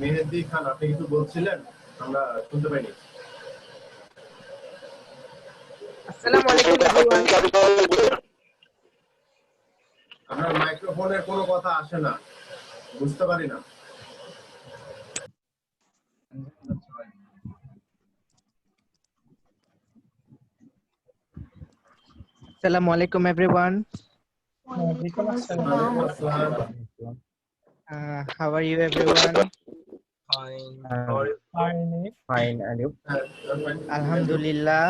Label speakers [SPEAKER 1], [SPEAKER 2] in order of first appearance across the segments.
[SPEAKER 1] মেহেদি খান, আপনি কিছু বলছিলেন, আমরা শুনতে পাইনি।
[SPEAKER 2] Assalamu alaikum everyone.
[SPEAKER 1] আপনার মাইক্রোফোনের কোনো কথা আসে না, বুঝতে পারি না।
[SPEAKER 2] Assalamu alaikum everyone.
[SPEAKER 1] ওয়ালাইকুম আসসালাম।
[SPEAKER 2] How are you everyone?
[SPEAKER 3] Fine. Fine. And you?
[SPEAKER 2] Alhamdulillah,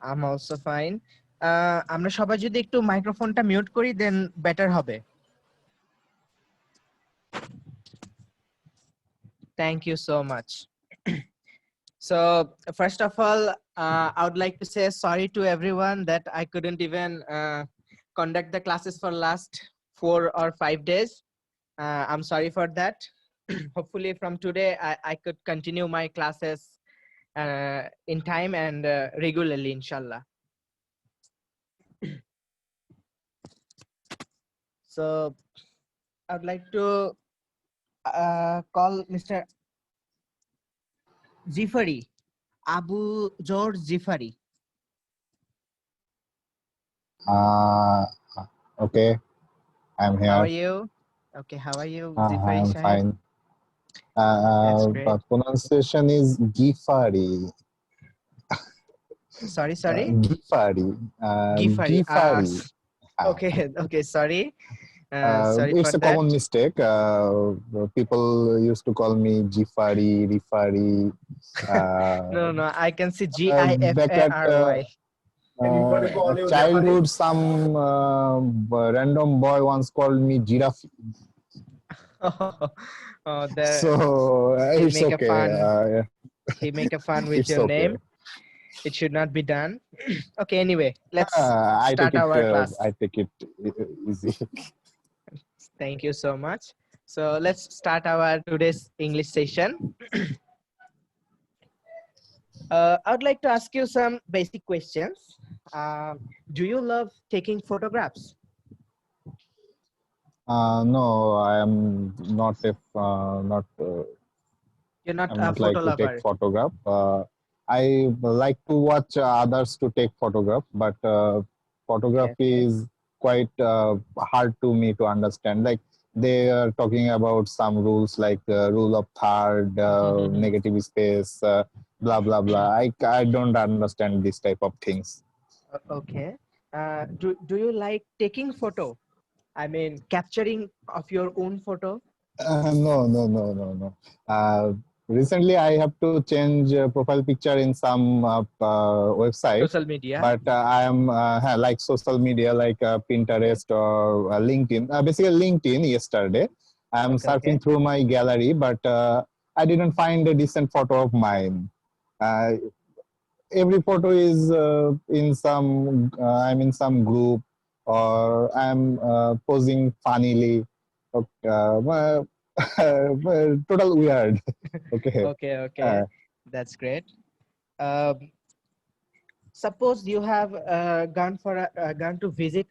[SPEAKER 2] I'm also fine. আমরা সবাই যদি একটু মাইক্রোফোনটা মিউট করি দেন বেটার হবে। Thank you so much. So first of all, I would like to say sorry to everyone that I couldn't even conduct the classes for last 4 or 5 days. I'm sorry for that. Hopefully from today I could continue my classes in time and regularly, inshallah. So I would like to call Mr. Zifari, Abu George Zifari.
[SPEAKER 4] Okay, I'm here.
[SPEAKER 2] How are you? Okay, how are you, Zifari
[SPEAKER 4] I'm
[SPEAKER 2] Shahid?
[SPEAKER 4] fine.
[SPEAKER 2] That's great.
[SPEAKER 4] But pronunciation is Gifari.
[SPEAKER 2] Sorry.
[SPEAKER 4] Gifari.
[SPEAKER 2] Gifari.
[SPEAKER 4] Gifari.
[SPEAKER 2] Okay, sorry. Sorry
[SPEAKER 4] It's
[SPEAKER 2] for
[SPEAKER 4] a
[SPEAKER 2] that.
[SPEAKER 4] common mistake. People used to call me Gifari, Rifari.
[SPEAKER 2] No, I can see
[SPEAKER 4] Back at
[SPEAKER 2] Gifary.
[SPEAKER 4] childhood, some random boy once called me Giraffe. So
[SPEAKER 2] he
[SPEAKER 4] it's
[SPEAKER 2] make
[SPEAKER 4] okay.
[SPEAKER 2] a fun. He make a fun with
[SPEAKER 4] It's
[SPEAKER 2] your
[SPEAKER 4] okay.
[SPEAKER 2] name. It should not be done. Okay, anyway, let's
[SPEAKER 4] I
[SPEAKER 2] start
[SPEAKER 4] take
[SPEAKER 2] our
[SPEAKER 4] it,
[SPEAKER 2] class.
[SPEAKER 4] I take it easy.
[SPEAKER 2] Thank you so much. So let's start our today's English session. I would like to ask you some basic questions. Do you love taking photographs?
[SPEAKER 4] No, I am not if not.
[SPEAKER 2] You're not
[SPEAKER 4] I'm
[SPEAKER 2] a
[SPEAKER 4] not like
[SPEAKER 2] photo
[SPEAKER 4] to take
[SPEAKER 2] lover.
[SPEAKER 4] photograph. I like to watch others to take photograph, but photography is quite hard to me to understand. Like they are talking about some rules like rule of third, negative space, blah blah blah. I don't understand this type of things.
[SPEAKER 2] Okay. Do you like taking photo? I mean, capturing of your own photo?
[SPEAKER 4] No. Recently, I have to change profile picture in some website.
[SPEAKER 2] Social media.
[SPEAKER 4] But I am like social media, like Pinterest or LinkedIn. Basically, LinkedIn. Yesterday, I am surfing through my gallery, but I didn't find a decent photo of mine. Every photo is in some. I'm in some group, or I'm posing funnily. Okay, total weird.
[SPEAKER 2] Okay. That's great. Suppose you have gone to visit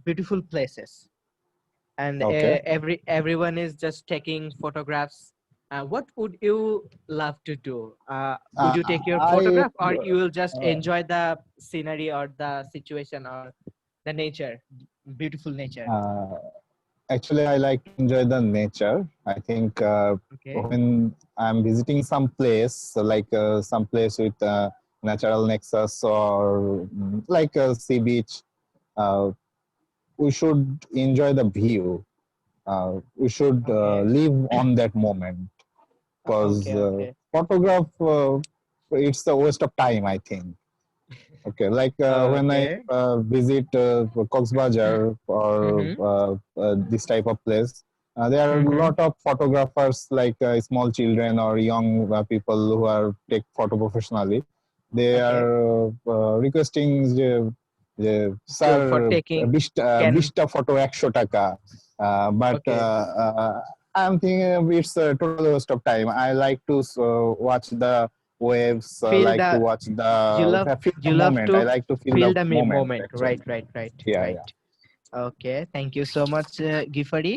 [SPEAKER 2] beautiful places, and everyone is just taking photographs. What would you love to do? Would you take your photograph, or you will just enjoy the scenery or the situation or the nature, beautiful nature?
[SPEAKER 4] Actually, I like to enjoy the nature. I think when I'm visiting some place, like some place with natural nexus or like a sea beach, we should enjoy the view. We should live on that moment, because photograph, it's a waste of time, I think. Okay, like when I visit Cox's or this type of place, there are a lot of photographers, like small children or young people who are take photo professionally. They are requesting, sir, bishta photo 100 taka. But I'm thinking it's a total waste of time. I like to watch the waves, like to watch the moment. I like to feel the moment.
[SPEAKER 2] Right.
[SPEAKER 4] Yeah.
[SPEAKER 2] Okay, thank you so much, Gifari.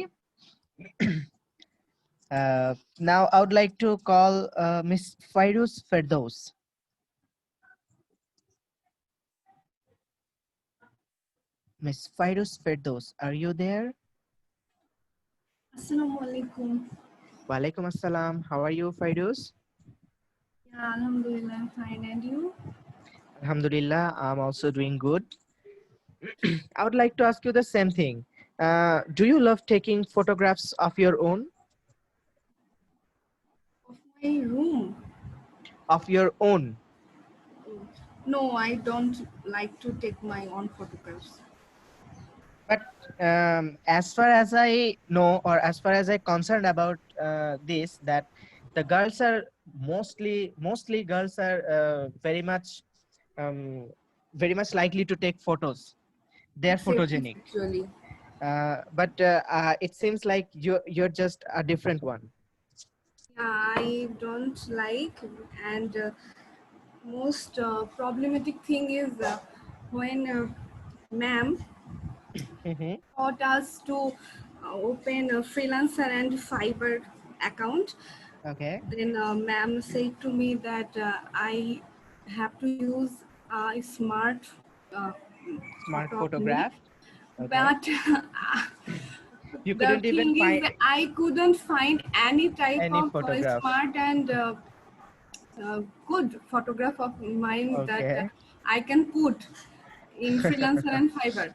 [SPEAKER 2] Now I would like to call Miss Fairuz Ferdows. Miss Fairuz Ferdows, are you there?
[SPEAKER 5] Assalamu alaikum.
[SPEAKER 2] Walaikum assalam. How are you, Fairuz?
[SPEAKER 5] Yeah, Alhamdulillah, I'm fine. And you?
[SPEAKER 2] Alhamdulillah, I'm also doing good. I would like to ask you the same thing. Do you love taking photographs of your own?
[SPEAKER 5] Of my room?
[SPEAKER 2] Of your own?
[SPEAKER 5] No, I don't like to take my own photographs.
[SPEAKER 2] But as far as I know, or as far as I concerned about this, that the girls are mostly girls are very much likely to take photos. They're
[SPEAKER 5] It's a piece,
[SPEAKER 2] photogenic.
[SPEAKER 5] actually.
[SPEAKER 2] But it seems like you're just a different one.
[SPEAKER 5] Yeah, I don't like, and most problematic thing is when ma'am
[SPEAKER 2] Mhm.
[SPEAKER 5] taught us to open a freelancer and Fiverr account.
[SPEAKER 2] Okay.
[SPEAKER 5] Then ma'am said to me that I have to use a smart
[SPEAKER 2] Smart
[SPEAKER 5] photo of me.
[SPEAKER 2] photograph. Okay.
[SPEAKER 5] But
[SPEAKER 2] You
[SPEAKER 5] the
[SPEAKER 2] couldn't even
[SPEAKER 5] thing is
[SPEAKER 2] find
[SPEAKER 5] I couldn't find any type
[SPEAKER 2] any
[SPEAKER 5] of
[SPEAKER 2] photograph.
[SPEAKER 5] smart and good photograph of mine that
[SPEAKER 2] Okay.
[SPEAKER 5] I can put in freelancer and Fiverr.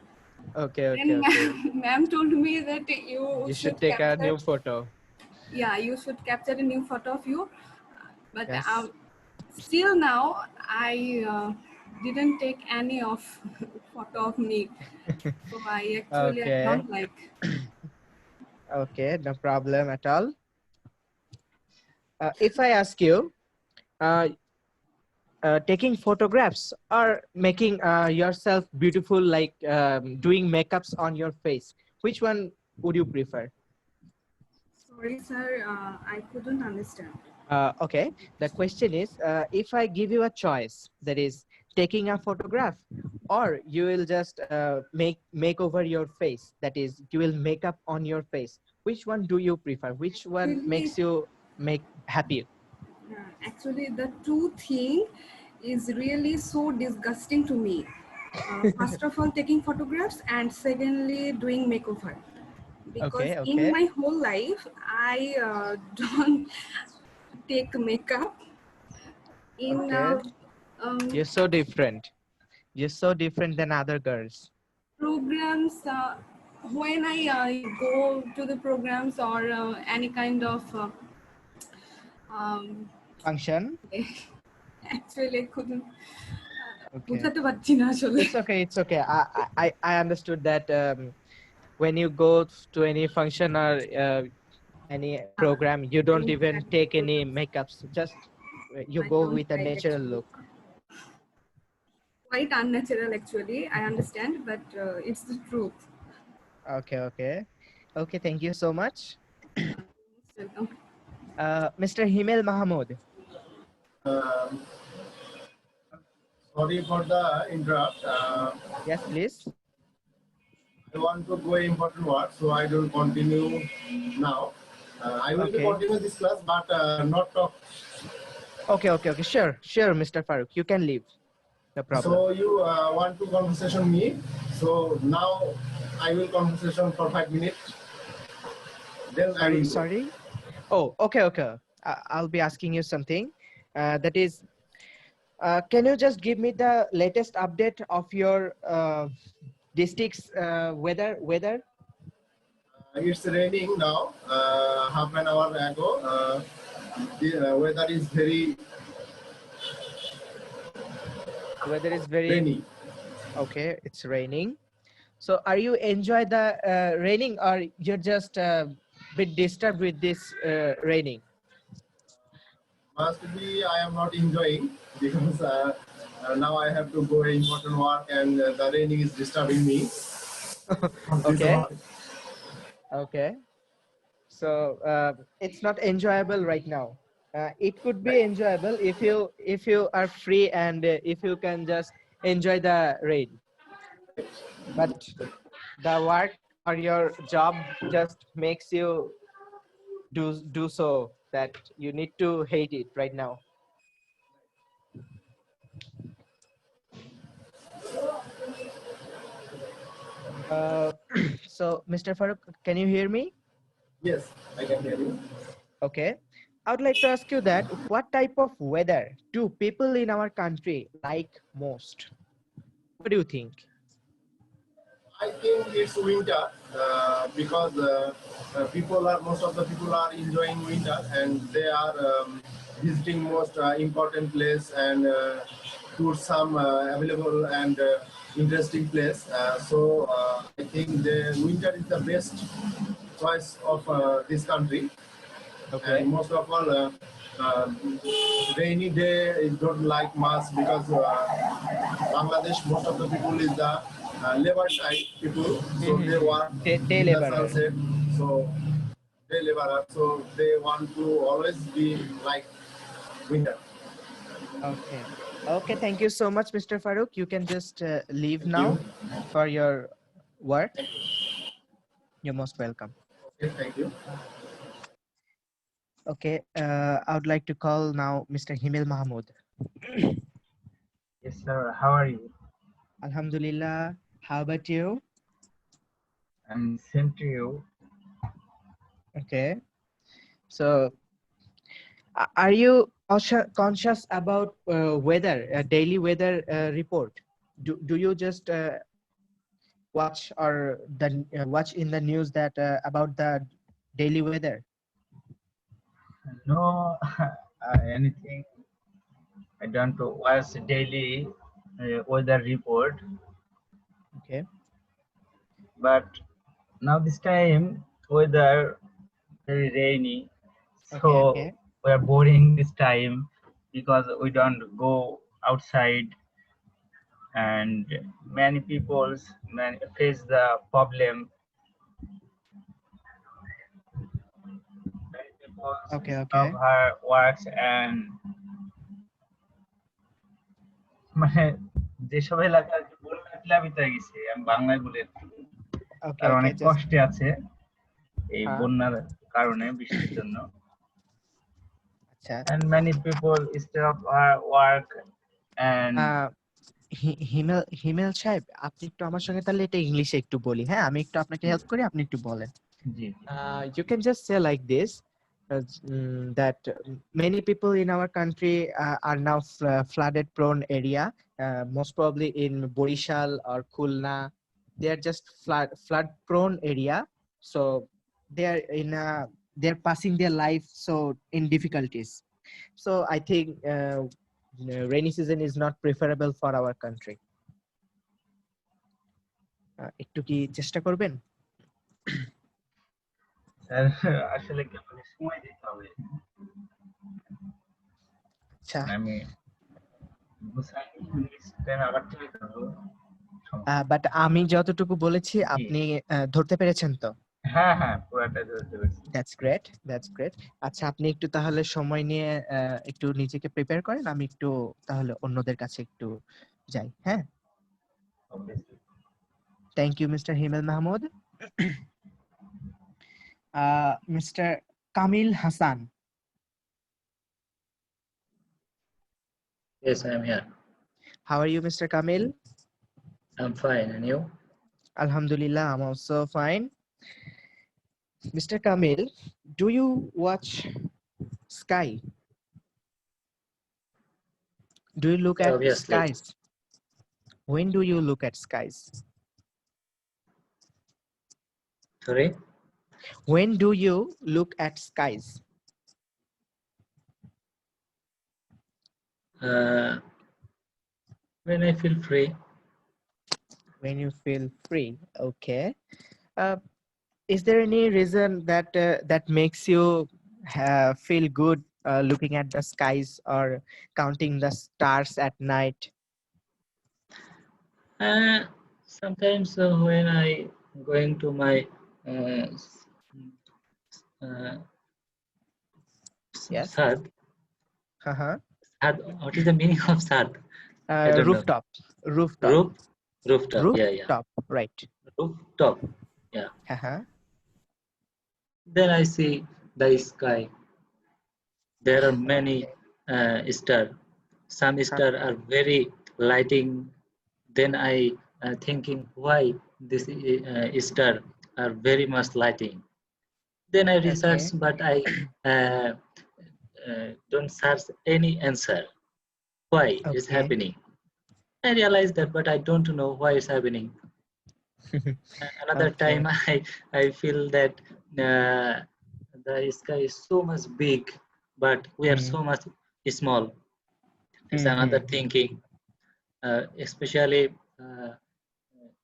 [SPEAKER 2] Okay.
[SPEAKER 5] Then
[SPEAKER 2] Okay.
[SPEAKER 5] ma'am told me that you
[SPEAKER 2] You should
[SPEAKER 5] should
[SPEAKER 2] take a
[SPEAKER 5] capture,
[SPEAKER 2] new photo.
[SPEAKER 5] yeah, you should capture a new photo of you. But
[SPEAKER 2] Yes.
[SPEAKER 5] still now I didn't take any of photo of me. So I
[SPEAKER 2] Okay.
[SPEAKER 5] don't like.
[SPEAKER 2] Okay. No problem at all. If I ask you, uh, taking photographs or making yourself beautiful, like doing makeups on your face, which one would you prefer?
[SPEAKER 5] Sorry, sir, I couldn't understand.
[SPEAKER 2] Okay, the question is, if I give you a choice, that is taking a photograph, or you will just make over your face, that is you will make up on your face, which one do you prefer? Which one
[SPEAKER 5] Really,
[SPEAKER 2] makes you make happy?
[SPEAKER 5] actually, the two thing is really so disgusting to me. First of all, taking photographs, and secondly, doing makeover. Because
[SPEAKER 2] Okay,
[SPEAKER 5] in
[SPEAKER 2] okay,
[SPEAKER 5] my whole life, I don't take makeup in
[SPEAKER 2] okay.
[SPEAKER 5] um,
[SPEAKER 2] You're so different. You're so different than other girls.
[SPEAKER 5] programs. When I go to the programs or any kind of um,
[SPEAKER 2] Function.
[SPEAKER 5] actually I couldn't
[SPEAKER 2] Okay.
[SPEAKER 5] বুঝাতে পারছি না আসলে
[SPEAKER 2] It's okay. It's okay. I understood that when you go to any function or any program, you don't even take any makeups. Just you
[SPEAKER 5] I
[SPEAKER 2] go
[SPEAKER 5] don't
[SPEAKER 2] with a
[SPEAKER 5] like
[SPEAKER 2] natural
[SPEAKER 5] actually.
[SPEAKER 2] look.
[SPEAKER 5] Quite unnatural actually, I understand, but it's the truth.
[SPEAKER 2] Okay. Okay. Okay. Thank you so much,
[SPEAKER 5] Most welcome.
[SPEAKER 2] Mr. Himel Mahmood.
[SPEAKER 1] Um, Sorry for the interrupt.
[SPEAKER 2] Yes, please.
[SPEAKER 1] I want to go important work, so I will continue now. I will be
[SPEAKER 2] Okay.
[SPEAKER 1] continue this class, but not talk.
[SPEAKER 2] Okay. Okay. Okay. Sure. Sure, Mr. Farooq. You can leave. No problem.
[SPEAKER 1] So you want to conversation me. So now I will conversation for 5 minutes. Then I
[SPEAKER 2] Sorry.
[SPEAKER 1] will go.
[SPEAKER 2] Sorry. Oh. Okay. Okay. I'll be asking you something. That is, can you just give me the latest update of your district's weather?
[SPEAKER 1] It's raining now. Half an hour ago, the weather is very
[SPEAKER 2] Weather is very
[SPEAKER 1] rainy.
[SPEAKER 2] okay. It's raining. So are you enjoy the raining, or you're just bit disturbed with this raining?
[SPEAKER 1] Must be I am not enjoying because now I have to go important work and the raining is disturbing me. This
[SPEAKER 2] Okay.
[SPEAKER 1] one.
[SPEAKER 2] Okay. So it's not enjoyable right now. It could be enjoyable if you are free and if you can just enjoy the rain. But the work or your job just makes you do so that you need to hate it right now. So Mr. Farooq, can you hear me?
[SPEAKER 1] Yes, I can hear you.
[SPEAKER 2] Okay. I would like to ask you that what type of weather do people in our country like most? What do you think?
[SPEAKER 1] I think it's winter because most of the people are enjoying winter and they are visiting most important place and to some available and interesting place. I think the winter is the best choice of this country.
[SPEAKER 2] Okay.
[SPEAKER 1] And most of all, rainy day is don't like much because Bangladesh, most of the people is the labor side people, so they work
[SPEAKER 2] Day
[SPEAKER 1] in the
[SPEAKER 2] laborer.
[SPEAKER 1] sunset, so they laborer, so they want to always be like winter.
[SPEAKER 2] Okay. Okay. Thank you so much, Mr. Farooq. You can just leave
[SPEAKER 1] Thank
[SPEAKER 2] now
[SPEAKER 1] you.
[SPEAKER 2] for your work.
[SPEAKER 1] Thank you.
[SPEAKER 2] You're most welcome.
[SPEAKER 1] Okay, thank you.
[SPEAKER 2] Okay. I would like to call now Mr. Himel Mahmood.
[SPEAKER 3] Yes, sir. How are you?
[SPEAKER 2] Alhamdulillah. How about you?
[SPEAKER 3] And same to you.
[SPEAKER 2] Okay. So, are you conscious about weather, daily weather report? Do you just watch or watch in the news that about the daily weather?
[SPEAKER 3] No, anything. I don't watch daily weather report,
[SPEAKER 2] Okay.
[SPEAKER 3] but now this time weather very rainy,
[SPEAKER 2] Okay.
[SPEAKER 3] so
[SPEAKER 2] Okay.
[SPEAKER 3] we are boring this time because we don't go outside, and many people face the problem. Many people
[SPEAKER 2] Okay.
[SPEAKER 3] stop
[SPEAKER 2] Okay.
[SPEAKER 3] her works and মানে যেসব এলাকা আর কি বন্যা প্লাবিত হয়ে গেছে, আমি বাংলায় বলে
[SPEAKER 2] Okay.
[SPEAKER 3] তারা
[SPEAKER 2] Okay.
[SPEAKER 3] অনেক
[SPEAKER 2] Just.
[SPEAKER 3] কষ্টে আছে এই বন্যার কারণে, বৃষ্টির জন্য।
[SPEAKER 2] আচ্ছা।
[SPEAKER 3] And many people stop work and
[SPEAKER 2] হিমেল সাহেব, আপনি একটু আমার সঙ্গে তাহলে এটা ইংলিশে একটু বলি, হ্যাঁ? আমি একটু আপনাকে হেল্প করি, আপনি একটু বলেন।
[SPEAKER 3] জি
[SPEAKER 2] You can just say like this, that many people in our country are now flooded prone area, most probably in Borishal or Khulna. They are just flood prone area, so they are they're passing their life so in difficulties. So I think rainy season is not preferable for our country. একটু কি চেষ্টা করবেন?
[SPEAKER 3] Sir আসলে কি আমাকে সময় দিতে হবে,
[SPEAKER 2] আচ্ছা।
[SPEAKER 3] আমি বুঝাইনি ইংলিশটা আবার ট্রাই করব।
[SPEAKER 2] বাট আমি যতটুকু বলেছি আপনি ধরতে পেরেছেন তো?
[SPEAKER 3] হ্যাঁ হ্যাঁ, পুরোটা ধরতে পেরেছি।
[SPEAKER 2] That's great, that's great. আচ্ছা, আপনি একটু তাহলে সময় নিয়ে একটু নিজেকে প্রিপেয়ার করেন, আমি একটু তাহলে অন্যদের কাছে একটু যাই, হ্যাঁ? Thank you Mister Himel Mahmud. Mister Kamil Hasan.
[SPEAKER 6] Yes, I am here.
[SPEAKER 2] How are you, Mr. Kamil?
[SPEAKER 6] I'm fine, and you?
[SPEAKER 2] Alhamdulillah, I'm also fine. Mr. Kamil, do you watch sky? Do you look at
[SPEAKER 6] Obviously.
[SPEAKER 2] skies? When do you look at skies?
[SPEAKER 6] Sorry?
[SPEAKER 2] When do you look at skies?
[SPEAKER 6] When I feel free.
[SPEAKER 2] When you feel free, okay. Is there any reason that that makes you feel good looking at the skies or counting the stars at night?
[SPEAKER 6] Sometimes when I going to my
[SPEAKER 2] Yes.
[SPEAKER 6] sad. Sad. What is the meaning of sad?
[SPEAKER 2] Rooftop. Rooftop.
[SPEAKER 6] Rooftop. Yeah, yeah.
[SPEAKER 2] Rooftop. Right.
[SPEAKER 6] Rooftop. Yeah. Then I see the sky. There are many stars. Some stars are very lighting. Then I thinking why this star are very much lighting. Then I research,
[SPEAKER 2] Okay.
[SPEAKER 6] but I uh, don't search any answer. Why it's
[SPEAKER 2] Okay.
[SPEAKER 6] happening? I realize that, but I don't know why it's happening. Another
[SPEAKER 2] Okay.
[SPEAKER 6] time, I feel that the sky is so much big, but we are
[SPEAKER 2] Mm-hmm.
[SPEAKER 6] so much small. It's another
[SPEAKER 2] Mm-hmm.
[SPEAKER 6] thinking, especially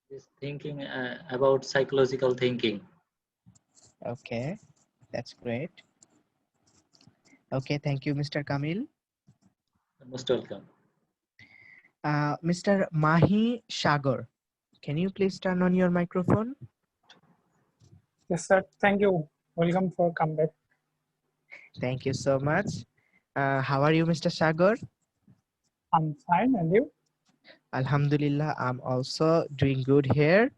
[SPEAKER 6] this thinking about psychological thinking.
[SPEAKER 2] Okay, that's great. Okay, thank you, Mr. Kamil.
[SPEAKER 6] Most welcome.
[SPEAKER 2] Mr. Mahi Sagar, can you please turn on your microphone?
[SPEAKER 7] Yes, sir. Thank you. Welcome for comeback.
[SPEAKER 2] Thank you so much. How are you, Mr. Sagar?
[SPEAKER 7] I'm fine, and you?
[SPEAKER 2] Alhamdulillah, I'm also doing good here.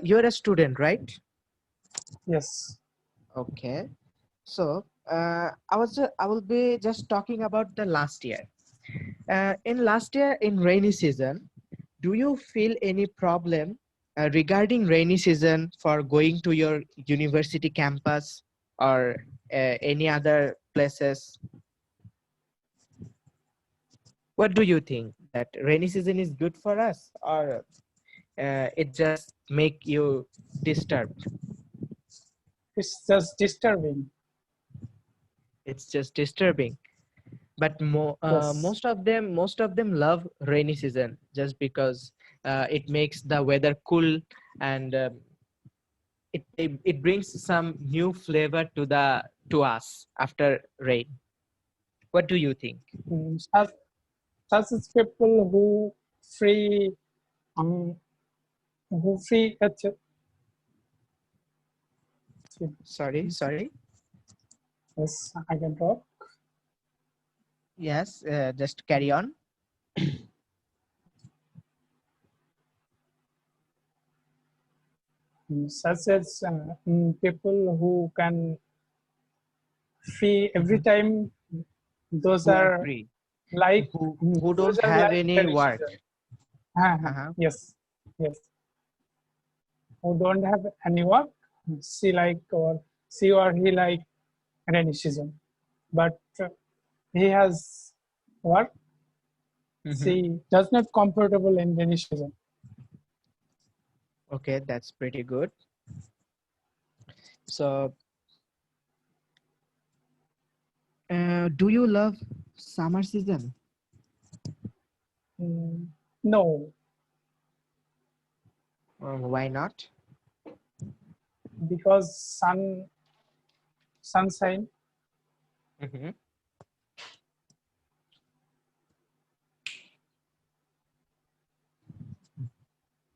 [SPEAKER 2] You're a student, right?
[SPEAKER 7] Yes.
[SPEAKER 2] Okay. So I will be just talking about the last year. In last year, in rainy season, do you feel any problem regarding rainy season for going to your university campus or any other places? What do you think, that rainy season is good for us, or it just make you disturbed?
[SPEAKER 7] It's just disturbing.
[SPEAKER 2] It's just disturbing. But
[SPEAKER 7] Yes.
[SPEAKER 2] most of them love rainy season just because it makes the weather cool, and it brings some new flavor to us after rain. What do you think?
[SPEAKER 7] Such as people free, um, who free,
[SPEAKER 2] Sorry.
[SPEAKER 7] yes, I can talk.
[SPEAKER 2] Yes, just carry on.
[SPEAKER 7] Such as people who can free every
[SPEAKER 2] Mhm.
[SPEAKER 7] time. Those
[SPEAKER 2] Who are
[SPEAKER 7] are
[SPEAKER 2] free,
[SPEAKER 7] like
[SPEAKER 2] who
[SPEAKER 7] those
[SPEAKER 2] don't
[SPEAKER 7] are
[SPEAKER 2] have
[SPEAKER 7] like
[SPEAKER 2] any
[SPEAKER 7] rainy
[SPEAKER 2] work.
[SPEAKER 7] season.
[SPEAKER 2] Uh-huh.
[SPEAKER 7] Yes, yes. Who don't have any work, she or he like rainy season, but he has work.
[SPEAKER 2] Mhm.
[SPEAKER 7] She does not comfortable in rainy season.
[SPEAKER 2] Okay, that's pretty good. So do you love summer season?
[SPEAKER 7] No,
[SPEAKER 2] Why not?
[SPEAKER 7] because sunshine.
[SPEAKER 2] Mhm.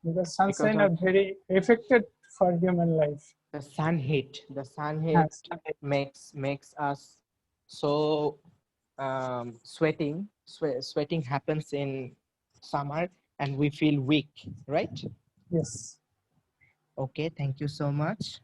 [SPEAKER 7] Because
[SPEAKER 2] Because
[SPEAKER 7] sunshine
[SPEAKER 2] of
[SPEAKER 7] are very affected for human life.
[SPEAKER 2] the sun heat
[SPEAKER 7] Yes.
[SPEAKER 2] makes us so sweating happens in summer, and we feel weak, right?
[SPEAKER 7] Yes.
[SPEAKER 2] Okay, thank you so much.